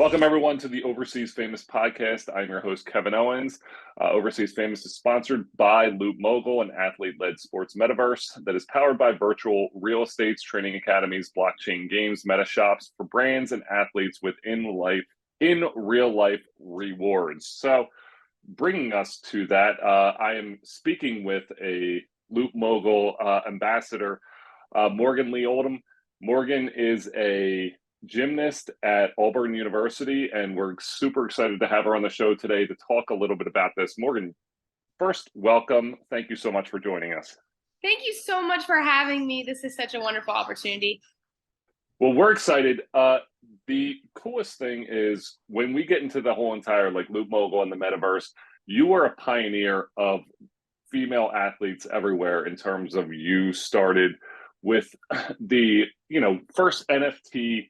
Welcome, everyone, to the Overseas Famous podcast. I'm your host, Kevin Owens. Overseas Famous is sponsored by Loop Mogul, an athlete-led sports metaverse that is powered by virtual real estates, training academies, blockchain games, meta shops for brands and athletes with in real life rewards. So, bringing us to that, I am speaking with a Loop Mogul ambassador, Morgan Leigh Oldham. Morgan is a gymnast at Auburn University, and we're super excited to have her on the show today to talk a little bit about this. Morgan, first, welcome. Thank you so much for joining us. Thank you so much for having me. This is such a wonderful opportunity. Well, we're excited. The coolest thing is when we get into the whole entire Loop Mogul and the metaverse, you are a pioneer of female athletes everywhere in terms of you started with the first NFT.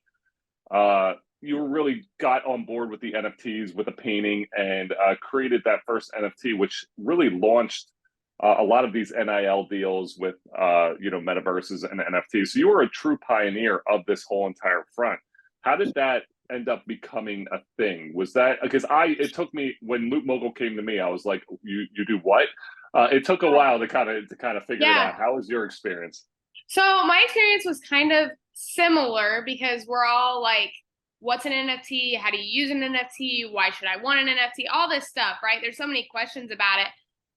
You really got on board with the NFTs with a painting and created that first NFT, which really launched a lot of these NIL deals with metaverses and NFTs. So you were a true pioneer of this whole entire front. How did that end up becoming a thing? Was that because it took me, when Loop Mogul came to me, I was like, you do what? It took a while to kind of figure it out. How was your experience? So my experience was kind of similar because we're all like, what's an NFT? How do you use an NFT? Why should I want an NFT? All this stuff, right? There's so many questions about it.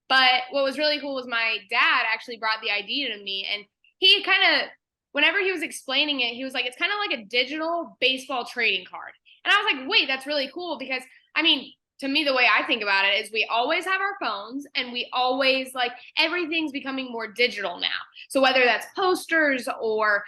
But what was really cool was my dad actually brought the idea to me, and he kind of, whenever he was explaining it, he was like, it's kind of like a digital baseball trading card. And I was like, wait, that's really cool because, I mean, to me, the way I think about it is we always have our phones and we always everything's becoming more digital now. So whether that's posters or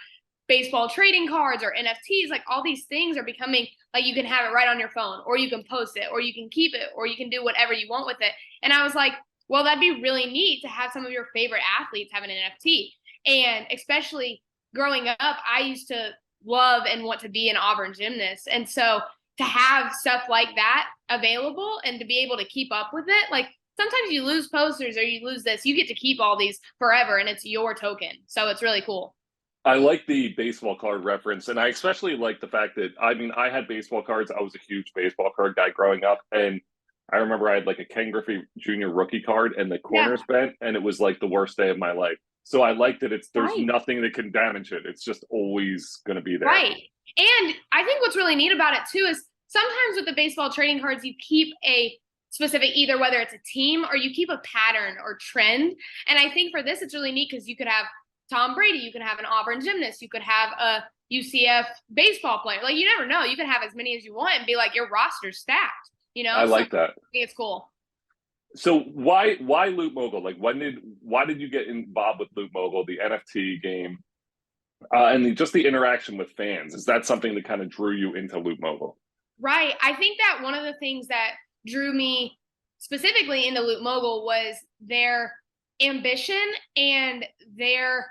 baseball trading cards or NFTs, all these things are becoming you can have it right on your phone, or you can post it, or you can keep it, or you can do whatever you want with it. And I was like, well, that'd be really neat to have some of your favorite athletes have an NFT. And especially growing up, I used to love and want to be an Auburn gymnast. And so to have stuff like that available and to be able to keep up with it, sometimes you lose posters or you lose this, you get to keep all these forever and it's your token. So it's really cool. I like the baseball card reference, and I especially like the fact that, I had baseball cards. I was a huge baseball card guy growing up, and I remember I had a Ken Griffey Jr. rookie card, and the corners bent, and it was the worst day of my life. So I like that there's nothing that can damage it. It's just always going to be there. Right. And I think what's really neat about it too is sometimes with the baseball trading cards, you keep a specific, either whether it's a team or you keep a pattern or trend. And I think for this, it's really neat because you could have Tom Brady, you could have an Auburn gymnast, you could have a UCF baseball player. You never know. You can have as many as you want and be your roster's stacked. I like that. I think it's cool. So why Loop Mogul? Why did you get involved with Loop Mogul, the NFT game, and just the interaction with fans? Is that something that kind of drew you into Loop Mogul? Right. I think that one of the things that drew me specifically into Loop Mogul was their ambition and their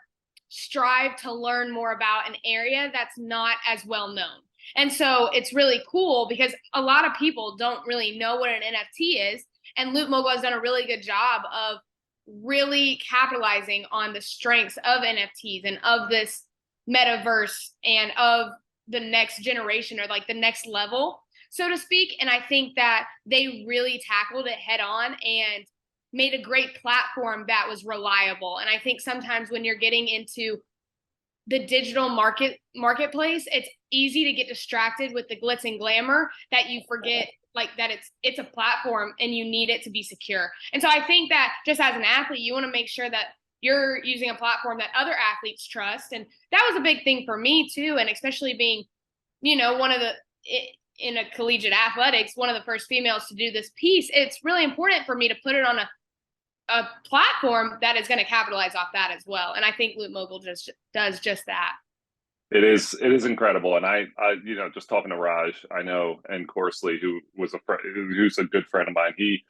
strive to learn more about an area that's not as well known. And so it's really cool because a lot of people don't really know what an NFT is. And Loop Mogul has done a really good job of really capitalizing on the strengths of NFTs and of this metaverse and of the next generation or the next level, so to speak. And I think that they really tackled it head on and made a great platform that was reliable. And I think sometimes when you're getting into the digital marketplace, it's easy to get distracted with the glitz and glamour that you forget that it's a platform and you need it to be secure. And so I think that just as an athlete, you want to make sure that you're using a platform that other athletes trust. And that was a big thing for me too. And especially being, one of in a collegiate athletics, one of the first females to do this piece, it's really important for me to put it on a platform that is going to capitalize off that as well. And I think Loop Mogul just does just that. It is incredible. And I just talking to Raj, I know, and Corsley, who's a good friend of mine, he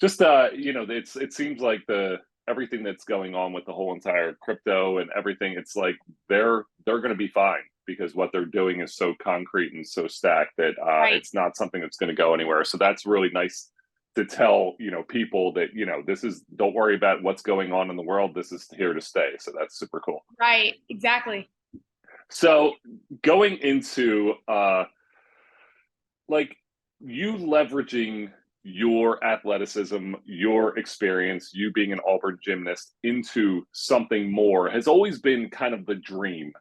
just, it seems like everything that's going on with the whole entire crypto and everything, it's they're going to be fine because what they're doing is so concrete and so stacked that it's not something that's going to go anywhere. So that's really nice to tell, people that, don't worry about what's going on in the world. This is here to stay. So that's super cool. Right. Exactly. So going into like you leveraging your athleticism, your experience, you being an Auburn gymnast into something more has always been kind of the dream,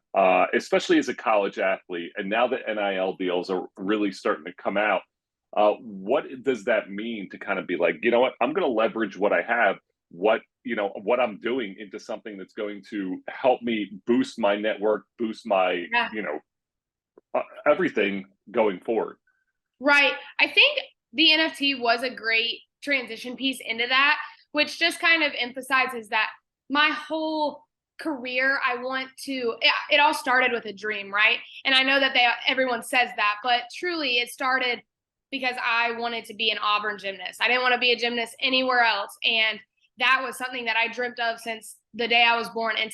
especially as a college athlete. And now that NIL deals are really starting to come out, what does that mean to kind of be like, you know what, I'm going to leverage what I have, what I'm doing into something that's going to help me boost my network, boost my, Yeah. everything going forward. Right. I think the NFT was a great transition piece into that, which just kind of emphasizes that my whole career, I want to, it all started with a dream, right? And I know that everyone says that, but truly it started because I wanted to be an Auburn gymnast. I didn't want to be a gymnast anywhere else. And that was something that I dreamt of since the day I was born. And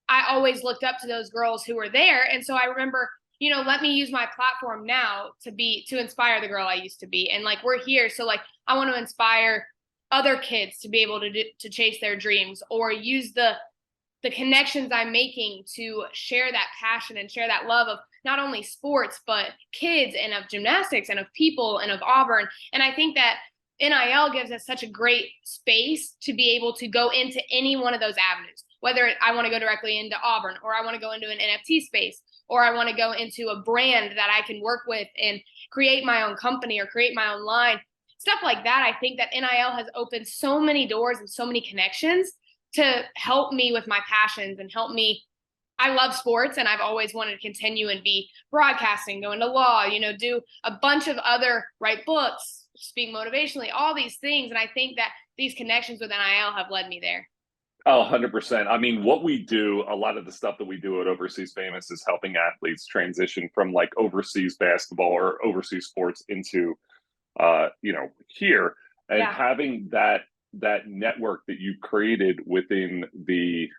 I always looked up to those girls who were there. And so I remember, let me use my platform now to inspire the girl I used to be. And like, we're here. So like, I want to inspire other kids to be able to chase their dreams, or use the connections I'm making to share that passion and share that love of not only sports, but kids, and of gymnastics, and of people, and of Auburn. And I think that NIL gives us such a great space to be able to go into any one of those avenues, whether I want to go directly into Auburn, or I want to go into an NFT space, or I want to go into a brand that I can work with and create my own company or create my own line, stuff like that. I think that NIL has opened so many doors and so many connections to help me with my passions and help me. I love sports, and I've always wanted to continue and be broadcasting, go into law, do a bunch of other, write books, speak motivationally, all these things. And I think that these connections with NIL have led me there. Oh, 100%. I mean, what we do, a lot of the stuff that we do at Overseas Famous is helping athletes transition from like overseas basketball or overseas sports into, here, and Yeah. having that network that you created within the,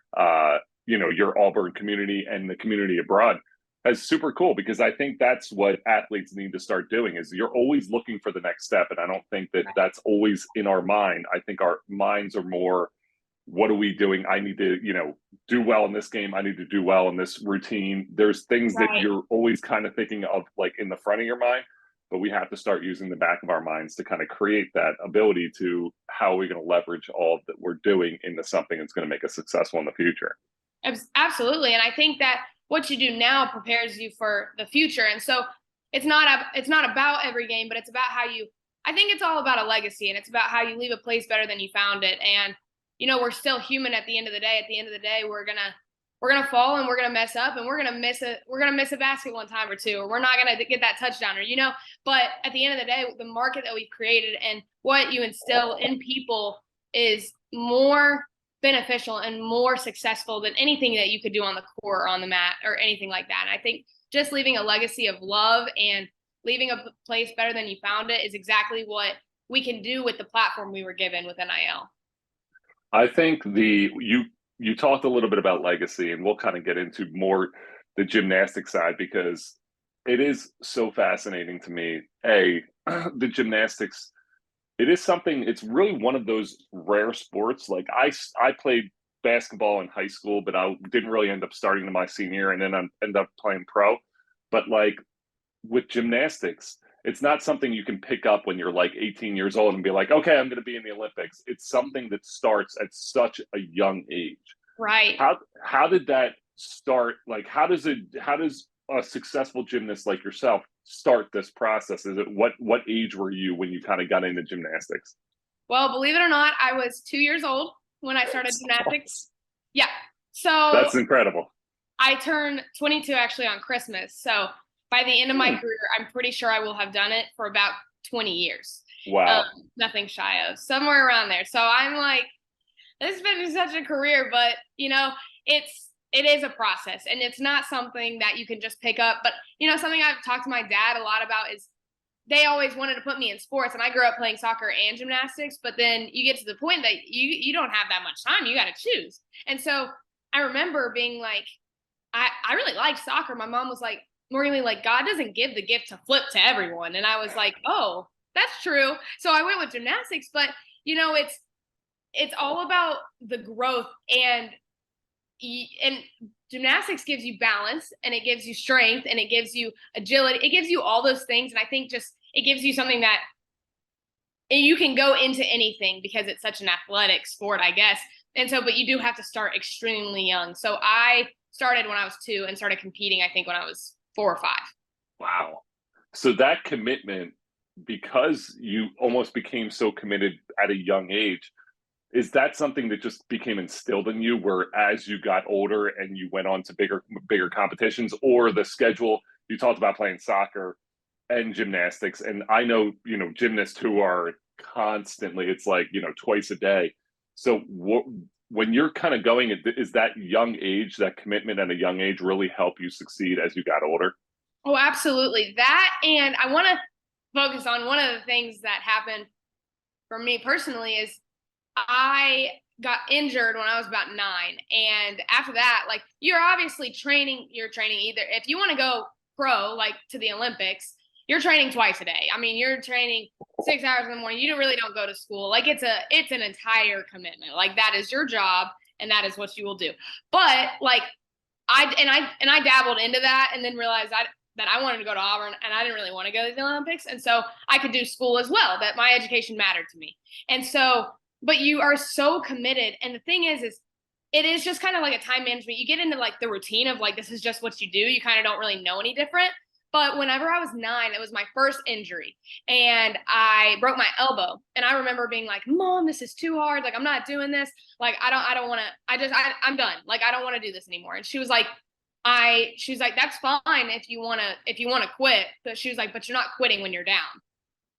your Auburn community and the community abroad is super cool, because I think that's what athletes need to start doing. Is you're always looking for the next step. And I don't think that that's always in our mind. I think our minds are more, what are we doing? I need to, do well in this game. I need to do well in this routine. There's things that you're always kind of thinking of like in the front of your mind, but we have to start using the back of our minds to kind of create that ability to, how are we going to leverage all that we're doing into something that's going to make us successful in the future. Absolutely. And I think that what you do now prepares you for the future. And so it's not about every game, but it's about I think it's all about a legacy, and it's about how you leave a place better than you found it. And we're still human at the end of the day. At the end of the day, we're gonna fall, and we're gonna mess up, and we're gonna miss a basket one time or two, or we're not gonna get that touchdown, or But at the end of the day, the market that we've created and what you instill in people is more beneficial and more successful than anything that you could do on the court or on the mat or anything like that. And I think just leaving a legacy of love and leaving a place better than you found it is exactly what we can do with the platform we were given with NIL. I think you talked a little bit about legacy, and we'll kind of get into more the gymnastic side, because it is so fascinating to me. The gymnastics, it is something, it's really one of those rare sports. Like I played basketball in high school, but I didn't really end up starting to my senior year, and then I ended up playing pro. But like with gymnastics, it's not something you can pick up when you're like 18 years old and be like, okay, I'm going to be in the Olympics. It's something that starts at such a young age. Right. How did that start? Like, how does a successful gymnast like yourself start this process? Is it what age were you when you kind of got into gymnastics? Well, believe it or not, I was 2 years old when I started gymnastics. Yeah. So that's incredible. I turned 22 actually on Christmas. So by the end of my career, I'm pretty sure I will have done it for about 20 years. Wow. Nothing shy of, somewhere around there. So I'm like, this has been such a career, but it is a process, and it's not something that you can just pick up. But something I've talked to my dad a lot about is they always wanted to put me in sports, and I grew up playing soccer and gymnastics, but then you get to the point that you don't have that much time. You got to choose. And so I remember being like, I really liked soccer. My mom was like, Morgan, like, God doesn't give the gift to flip to everyone. And I was like, oh, that's true. So I went with gymnastics, but it's all about the growth and gymnastics gives you balance and it gives you strength and it gives you agility. It gives you all those things. And I think just it gives you something that you can go into anything because it's such an athletic sport, I guess. And so, but you do have to start extremely young. So I started when I was 2 and started competing, I think, when I was 4 or 5. Wow. So that commitment, because you almost became so committed at a young age, is that something that just became instilled in you where as you got older and you went on to bigger competitions, or the schedule? You talked about playing soccer and gymnastics, and I know, gymnasts who are constantly, it's like, twice a day. So when you're kind of going, is that young age, that commitment at a young age really help you succeed as you got older? Oh, absolutely. That, and I want to focus on one of the things that happened for me personally is I got injured when I was about 9. And after that, like, you're obviously training, either if you want to go pro, like to the Olympics, you're training twice a day. I mean, you're training 6 hours in the morning. You really don't go to school. Like, it's an entire commitment. Like, that is your job and that is what you will do. But like, I dabbled into that and then realized that I wanted to go to Auburn and I didn't really want to go to the Olympics. And so I could do school as well, that my education mattered to me. And so, but you are so committed. And the thing is it is just kind of like a time management. You get into like the routine of like, this is just what you do. You kind of don't really know any different. But whenever I was 9, it was my first injury and I broke my elbow. And I remember being like, Mom, this is too hard. Like, I'm not doing this. Like, I don't want to, I'm done. Like, I don't want to do this anymore. And she was like, that's fine if you want to quit. But she was like, but you're not quitting when you're down.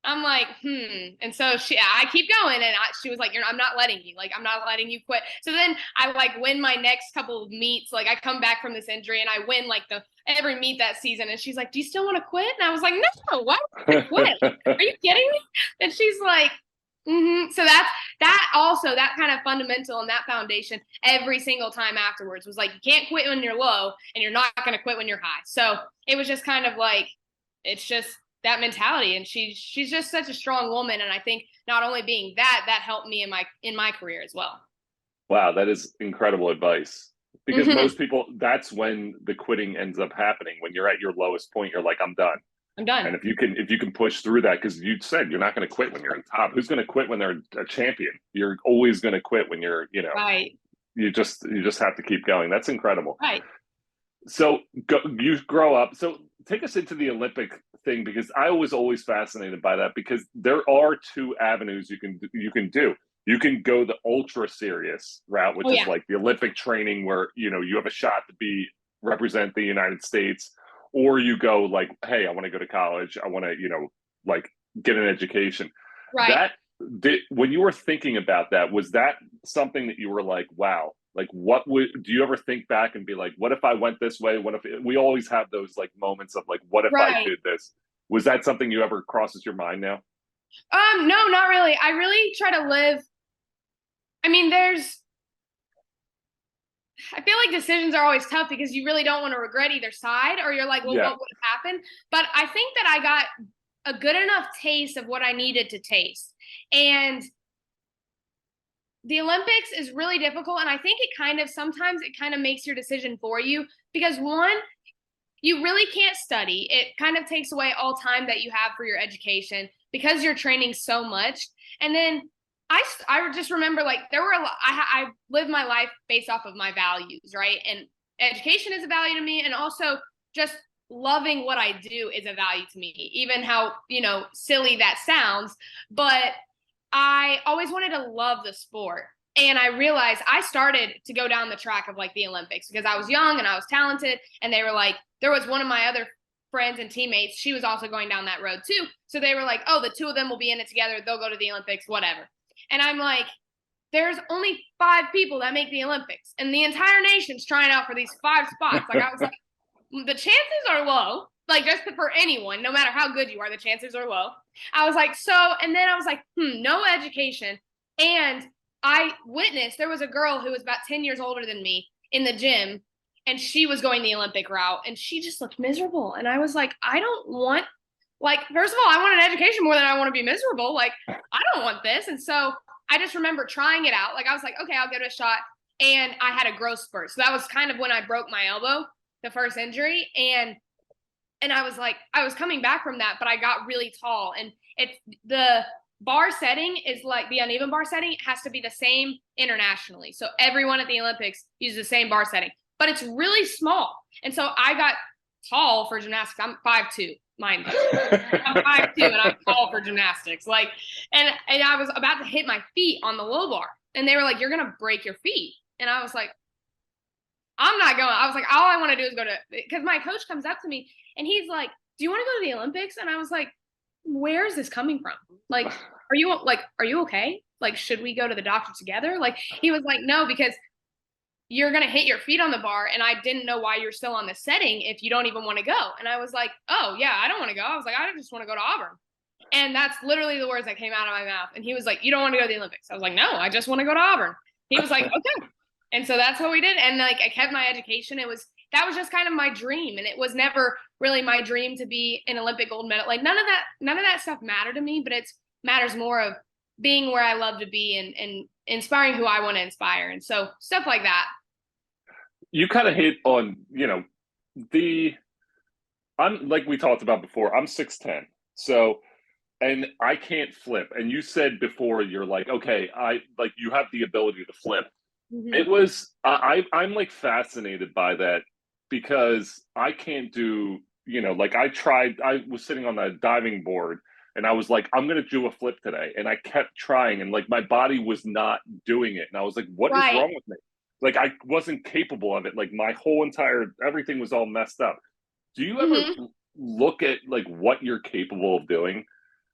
I'm like, And so I keep going. And she was like, I'm not letting you, I'm not letting you quit. So then I like win my next couple of meets. Like, I come back from this injury and I win like every meet that season. And she's like, do you still want to quit? And I was like, no, why would I quit? Like, are you kidding me? And she's like, So that also, that kind of fundamental and that foundation every single time afterwards was like, you can't quit when you're low and you're not going to quit when you're high. So it was just kind of like, it's just that mentality. And she's just such a strong woman. And I think not only being that helped me in my career as well. Wow, that is incredible advice. Because most people, that's when the quitting ends up happening. When you're at your lowest point, you're like, I'm done. I'm done. And if you can push through that, because you said you're not going to quit when you're in top. Who's going to quit when they're a champion? You're always going to quit when you're, right. You just have to keep going. That's incredible. Right. So you grow up. So take us into the Olympic thing, because I was always fascinated by that, because there are 2 avenues you can do. You can go the ultra serious route, which is like the Olympic training where, you have a shot to represent the United States, or you go like, hey, I want to go to college. I want to, like get an education. Right. When you were thinking about that, was that something that you were like, wow, like do you ever think back and be like, what if I went this way? What if we always have those like moments of like, what if I did this? Was that something you ever crosses your mind now? No, not really. I really try to live. I mean, I feel like decisions are always tough because you really don't want to regret either side, or you're like, well, what would have happened? But I think that I got a good enough taste of what I needed to taste. And the Olympics is really difficult. And I think sometimes it kind of makes your decision for you, because 1, you really can't study. It kind of takes away all time that you have for your education because you're training so much. And then I just remember like I live my life based off of my values, right? And education is a value to me. And also just loving what I do is a value to me, even how, silly that sounds. But I always wanted to love the sport. And I realized I started to go down the track of like the Olympics because I was young and I was talented. And they were like, there was one of my other friends and teammates. She was also going down that road too. So they were like, oh, the 2 of them will be in it together. They'll go to the Olympics, whatever. And I'm like, there's only 5 people that make the Olympics and the entire nation's trying out for these 5 spots. Like, I was like, the chances are low. Like, just for anyone, no matter how good you are, the chances are low. I was like, and then I was like, no education. And I witnessed, there was a girl who was about 10 years older than me in the gym, and she was going the Olympic route, and she just looked miserable. And I was like, I don't want, first of all, I want an education more than I want to be miserable. Like, I don't want this. And so I just remember trying it out. Like, I was like, okay, I'll give it a shot. and I had a growth spurt. So that was kind of when I broke my elbow, the first injury. And I was like, I was coming back from that, but I got really tall. And it's the bar setting is like the uneven bar setting has to be the same internationally. So everyone at the Olympics uses the same bar setting, but it's really small. And so I got tall for gymnastics. I'm 5'2", mind you. I'm 5'2" and I'm tall for gymnastics. Like, and I was about to hit my feet on the low bar, and they were like, "You're gonna break your feet." And I was like, "I'm not going." I was like, "All I want to do is go to," because my coach comes up to me and he's like, "Do you want to go to the Olympics?" And I was like, "Where is this coming from? Like, are you okay? Like, should we go to the doctor together?" Like, he was like, "No, because you're going to hit your feet on the bar. And I didn't know why you're still on the setting if you don't even want to go." And I was like, "Oh, yeah, I don't want to go." I was like, "I just want to go to Auburn." And that's literally the words that came out of my mouth. And he was like, "You don't want to go to the Olympics?" I was like, "No, I just want to go to Auburn." He was like, "Okay." And so that's what we did. And like, I kept my education. That was just kind of my dream. And it was never really my dream to be an Olympic gold medal. Like none of that stuff mattered to me, but it matters more of being where I love to be and inspiring who I want to inspire. And so stuff like that. You kind of hit on, the I'm like we talked about before, I'm 6'10". So, and I can't flip. And you said before, you're like, okay, I like you have the ability to flip. Mm-hmm. It was I'm like fascinated by that because I can't do, like I was sitting on the diving board and I was like, I'm gonna do a flip today. And I kept trying and like my body was not doing it. And I was like, what is Right. wrong with me? Like I wasn't capable of it. Like my whole entire everything was all messed up. Do you ever Mm-hmm. look at like what you're capable of doing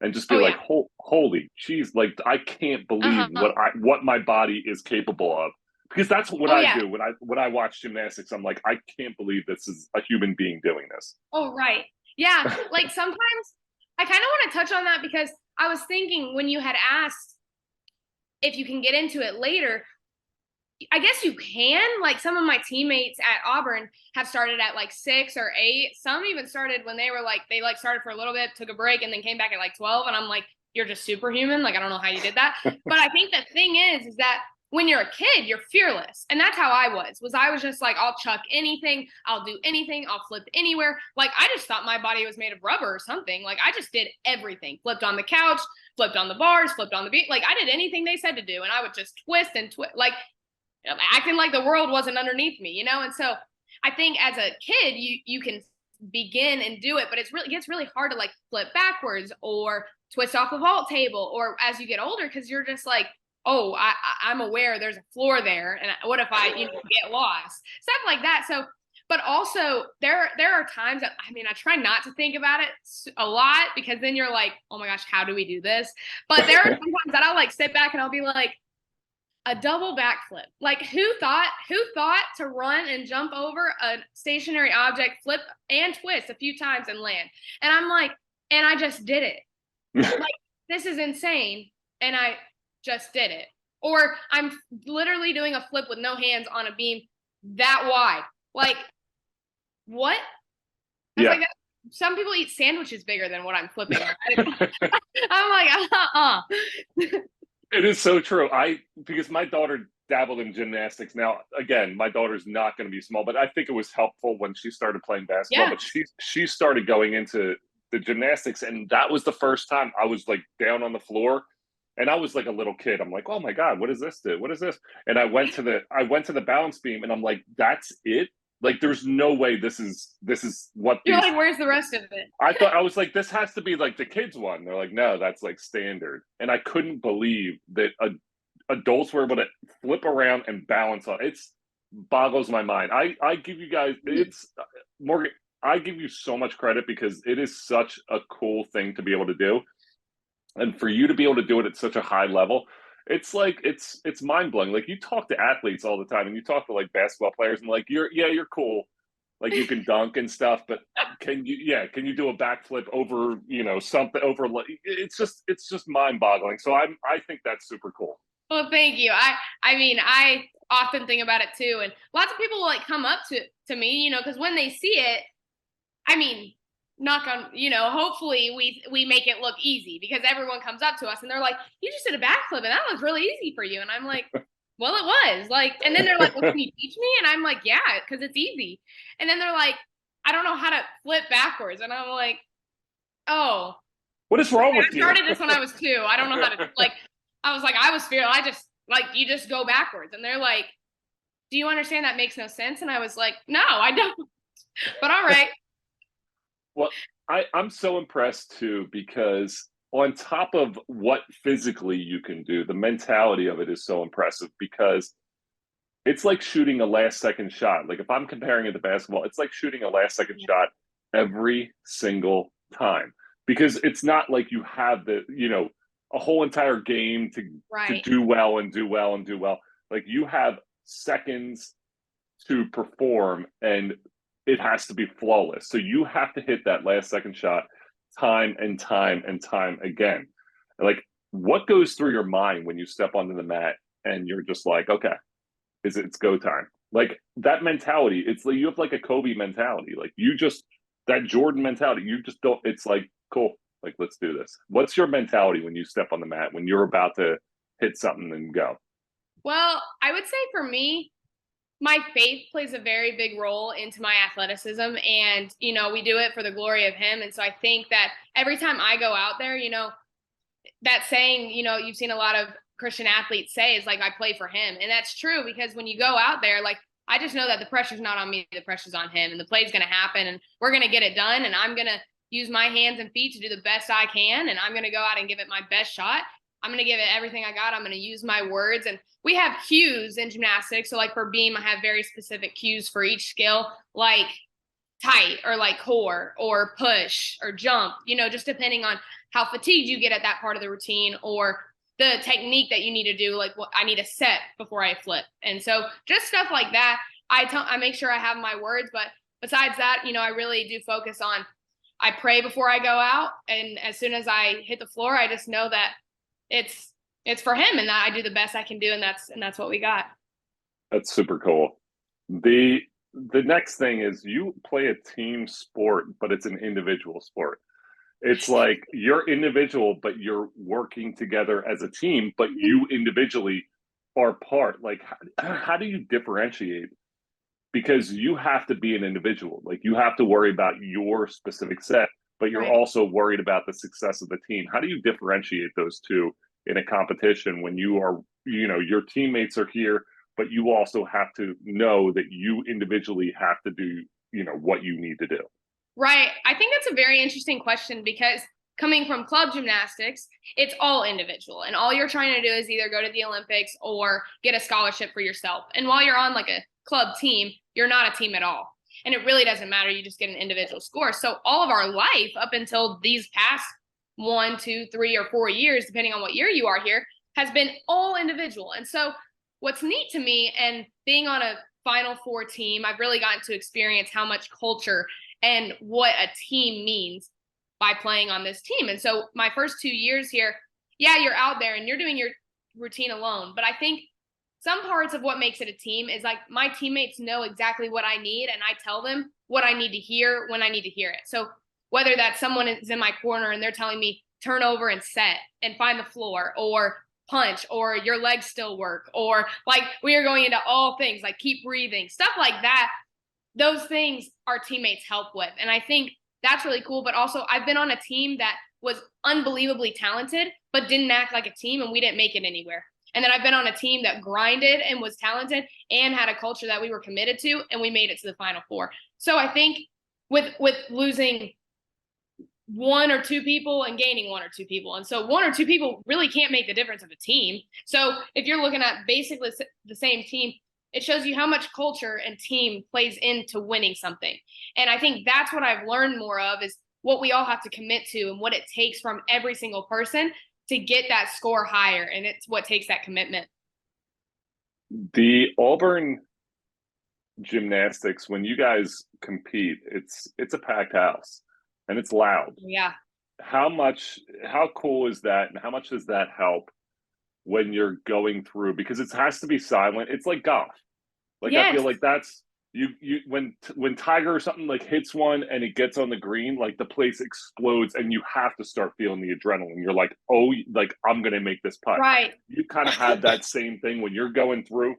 and just be Oh like, yeah. holy jeez, like I can't believe Uh-huh. what my body is capable of. Because that's what Oh I yeah. do when I watch gymnastics. I'm like, I can't believe this is a human being doing this. Oh right. Yeah. Like sometimes I kind of want to touch on that because I was thinking when you had asked if you can get into it later, I guess you can. Like some of my teammates at Auburn have started at like 6 or 8. Some even started when they were like they like started for a little bit, took a break, and then came back at like 12. And I'm like, you're just superhuman. Like I don't know how you did that. But I think the thing is that when you're a kid, you're fearless, and that's how I was. I was just like, I'll chuck anything, I'll do anything, I'll flip anywhere. Like I just thought my body was made of rubber or something. Like I just did everything. Flipped on the couch, flipped on the bars, flipped on the beat. Like I did anything they said to do, and I would just twist and twist. Like acting like the world wasn't underneath me, you know? And so I think as a kid, you can begin and do it, but it gets really hard to like flip backwards or twist off the vault table, or as you get older, because you're just like, oh, I'm aware there's a floor there, and what if I get lost, stuff like that. So, but also there are times that I try not to think about it a lot because then you're like, oh my gosh, how do we do this? But there are sometimes that I'll like sit back and I'll be like, a double backflip. Like who thought to run and jump over a stationary object, flip and twist a few times and land? And I'm like, and I just did it. Like this is insane. And I just did it. Or I'm literally doing a flip with no hands on a beam that wide. Like what? I was Yeah. like, some people eat sandwiches bigger than what I'm flipping. I'm like, It is so true. Because my daughter dabbled in gymnastics. Now, again, my daughter's not going to be small, but I think it was helpful when she started playing basketball. yeah. But she started going into the gymnastics, and that was the first time I was like down on the floor, and I was like a little kid. I'm like, oh my god, what does this do? What is this? And I went to the balance beam, and I'm like, that's it. Like, there's no way this is what You're these like, where's the rest of it? I thought I was like, this has to be like the kids one. They're like, no, that's like standard. And I couldn't believe that adults were able to flip around and balance on. It's boggles my mind. I give you guys it's Morgan. I give you so much credit because it is such a cool thing to be able to do, and for you to be able to do it at such a high level. It's like it's mind blowing. Like you talk to athletes all the time, and you talk to like basketball players, and like you're cool, like you can dunk and stuff, but can you do a backflip over something over, like it's just mind boggling. So I think that's super cool. Well, thank you. I often think about it too, and lots of people will like come up to me, because when they see it, I mean, knock on, hopefully we make it look easy because everyone comes up to us and they're like, "You just did a backflip and that was really easy for you," and I'm like, Well, it was like, and then they're like, well, can you teach me? And I'm like, yeah, because it's easy. And then they're like, I don't know how to flip backwards. And I'm like, oh, What is wrong with I you? started this when I was 2. I don't know how to, like, I was like, I was fearful. I just, like, you just go backwards. And they're like, do you understand that makes no sense? And I was like, no, I don't. But all right. Well, I'm so impressed too because on top of what physically you can do, the mentality of it is so impressive because it's like shooting a last second shot. Like if I'm comparing it to basketball, it's like shooting a last second shot every single time because it's not like you have a whole entire game to Right. do well and do well and do well. Like you have seconds to perform and it has to be flawless. So you have to hit that last second shot time and time and time again. Like what goes through your mind when you step onto the mat and you're just like, okay, it's go time. Like that mentality, it's like you have like a Kobe mentality. Like you just that Jordan mentality. You just don't. It's like cool. Like let's do this. What's your mentality when you step on the mat when you're about to hit something and go? Well, I would say for me, my faith plays a very big role into my athleticism. And, we do it for the glory of Him. And so I think that every time I go out there, that saying, you've seen a lot of Christian athletes say is like, I play for Him. And that's true because when you go out there, like, I just know that the pressure's not on me, the pressure's on Him, and the play's going to happen, and we're going to get it done. And I'm going to use my hands and feet to do the best I can. And I'm going to go out and give it my best shot. I'm going to give it everything I got. I'm going to use my words. And we have cues in gymnastics. So, like for beam, I have very specific cues for each skill, like tight or like core or push or jump, just depending on how fatigued you get at that part of the routine or the technique that you need to do. Like what I need to set before I flip. And so just stuff like that. I make sure I have my words, but besides that, I really do focus on, I pray before I go out. And as soon as I hit the floor, I just know that it's for Him and that I do the best I can do. And that's what we got. That's super cool. The next thing is you play a team sport, but it's an individual sport. It's like you're individual, but you're working together as a team, but you individually are part. Like, how do you differentiate? Because you have to be an individual. Like, you have to worry about your specific set, but you're Right. also worried about the success of the team. How do you differentiate those two in a competition when you are, your teammates are here, but you also have to know that you individually have to do, what you need to do? Right. I think that's a very interesting question because coming from club gymnastics, it's all individual. And all you're trying to do is either go to the Olympics or get a scholarship for yourself. And while you're on like a club team, you're not a team at all. And it really doesn't matter. You just get an individual score. So all of our life up until these past 1, 2, 3, or 4 years, depending on what year you are here, has been all individual. And so what's neat to me and being on a Final Four team, I've really gotten to experience how much culture and what a team means by playing on this team. And so my first 2 years here, yeah, you're out there and you're doing your routine alone. But I think some parts of what makes it a team is like my teammates know exactly what I need and I tell them what I need to hear when I need to hear it. So whether that's someone is in my corner and they're telling me turn over and set and find the floor or punch or your legs still work or like we are going into all things like keep breathing, stuff like that. Those things our teammates help with. And I think that's really cool. But also, I've been on a team that was unbelievably talented, but didn't act like a team, and we didn't make it anywhere. And then I've been on a team that grinded and was talented and had a culture that we were committed to, and we made it to the Final Four. So I think with losing 1 or 2 people and gaining 1 or 2 people. And so 1 or 2 people really can't make the difference of a team. So if you're looking at basically the same team, it shows you how much culture and team plays into winning something. And I think that's what I've learned more of is what we all have to commit to and what it takes from every single person to get that score higher. And it's what takes that commitment. The Auburn gymnastics, when you guys compete, it's a packed house and it's loud. Yeah. How cool is that? And how much does that help when you're going through because it has to be silent. It's like golf. Like I Yes. feel like that's When Tiger or something like hits one and it gets on the green, like the place explodes and you have to start feeling the adrenaline. You're like, oh, like I'm gonna make this putt. Right. You kind of have that same thing when you're going through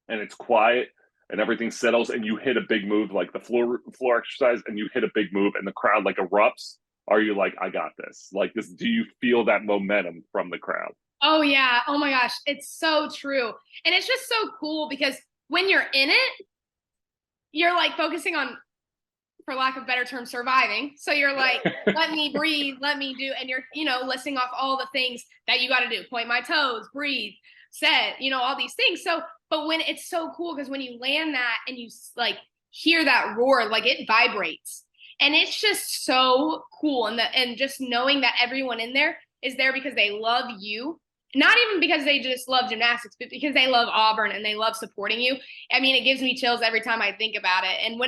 and it's quiet and everything settles and you hit a big move like the floor exercise and you hit a big move and the crowd like erupts. Are you like, I got this? Like this, do you feel that momentum from the crowd? Oh yeah. Oh my gosh. It's so true. And it's just so cool because when you're in it, you're like focusing on, for lack of better term, surviving. So you're like, let me breathe, let me do, and you're, listing off all the things that you got to do: point my toes, breathe, set, all these things. So, but when it's so cool because when you land that and you like hear that roar, like it vibrates, and it's just so cool. And just knowing that everyone in there is there because they love you, not even because they just love gymnastics, but because they love Auburn and they love supporting you. I mean, it gives me chills every time I think about it. And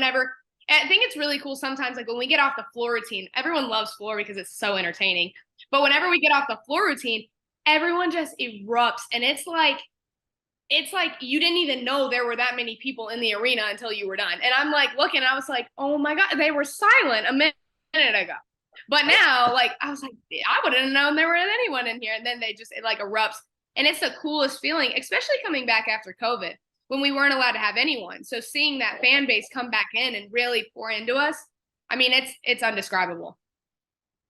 I think it's really cool sometimes, like when we get off the floor routine, everyone loves floor because it's so entertaining. But whenever we get off the floor routine, everyone just erupts. And it's like you didn't even know there were that many people in the arena until you were done. And I'm like looking, and I was like, oh my God, they were silent a minute ago. But now, like, I was like, I wouldn't have known there was anyone in here. And then it like erupts. And it's the coolest feeling, especially coming back after COVID when we weren't allowed to have anyone. So seeing that fan base come back in and really pour into us, I mean, it's undescribable.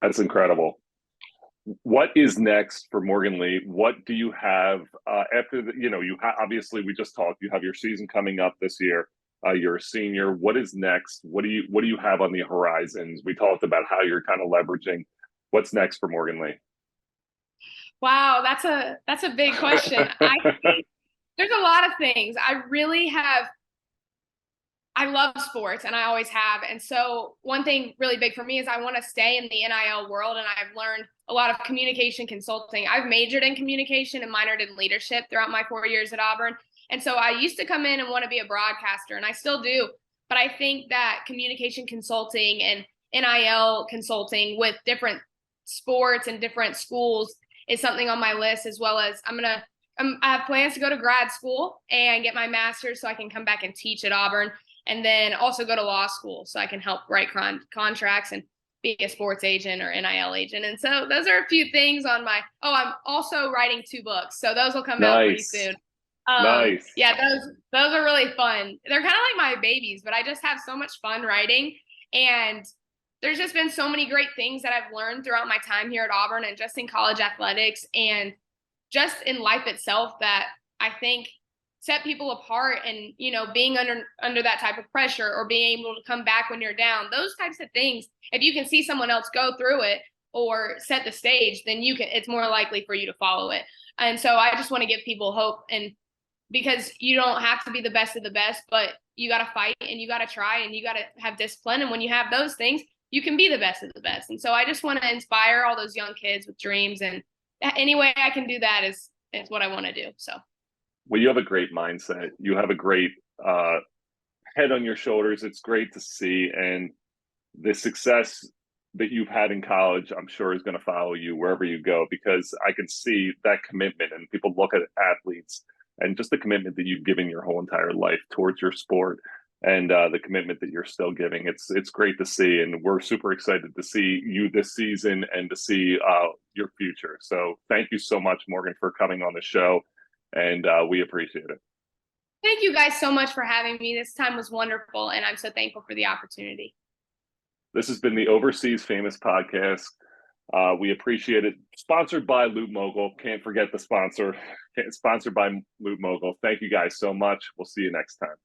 That's incredible. What is next for Morgan Leigh? What do you have after the, obviously we just talked, you have your season coming up this year. You're a senior. What is next? What do you have on the horizons? We talked about how you're kind of leveraging. What's next for Morgan Leigh? Wow, that's a big question. I think there's a lot of things. I love sports and I always have. And so one thing really big for me is I want to stay in the NIL world, and I've learned a lot of communication consulting. I've majored in communication and minored in leadership throughout my 4 years at Auburn. And so I used to come in and want to be a broadcaster, and I still do. But I think that communication consulting and NIL consulting with different sports and different schools is something on my list, as well as I have plans to go to grad school and get my master's so I can come back and teach at Auburn, and then also go to law school so I can help write contracts and be a sports agent or NIL agent. And so those are a few things on I'm also writing 2 books. So those will come out pretty soon. Nice. Yeah, those are really fun. They're kind of like my babies, but I just have so much fun writing. And there's just been so many great things that I've learned throughout my time here at Auburn and just in college athletics and just in life itself that I think set people apart. And, being under that type of pressure or being able to come back when you're down, those types of things, if you can see someone else go through it or set the stage, then it's more likely for you to follow it. And so I just want to give people hope, and because you don't have to be the best of the best, but you got to fight and you got to try and you got to have discipline. And when you have those things, you can be the best of the best. And so I just want to inspire all those young kids with dreams, and any way I can do that is what I want to do. So. Well, you have a great mindset. You have a great head on your shoulders. It's great to see. And the success that you've had in college, I'm sure, is going to follow you wherever you go, because I can see that commitment. And people look at athletes and just the commitment that you've given your whole entire life towards your sport, and the commitment that you're still giving. It's great to see. And we're super excited to see you this season and to see your future. So thank you so much, Morgan, for coming on the show. And we appreciate it. Thank you guys so much for having me. This time was wonderful, and I'm so thankful for the opportunity. This has been the Overseas Famous podcast. We appreciate it. Sponsored by Loop Mogul. Can't forget the sponsor. Sponsored by Loop Mogul. Thank you guys so much. We'll see you next time.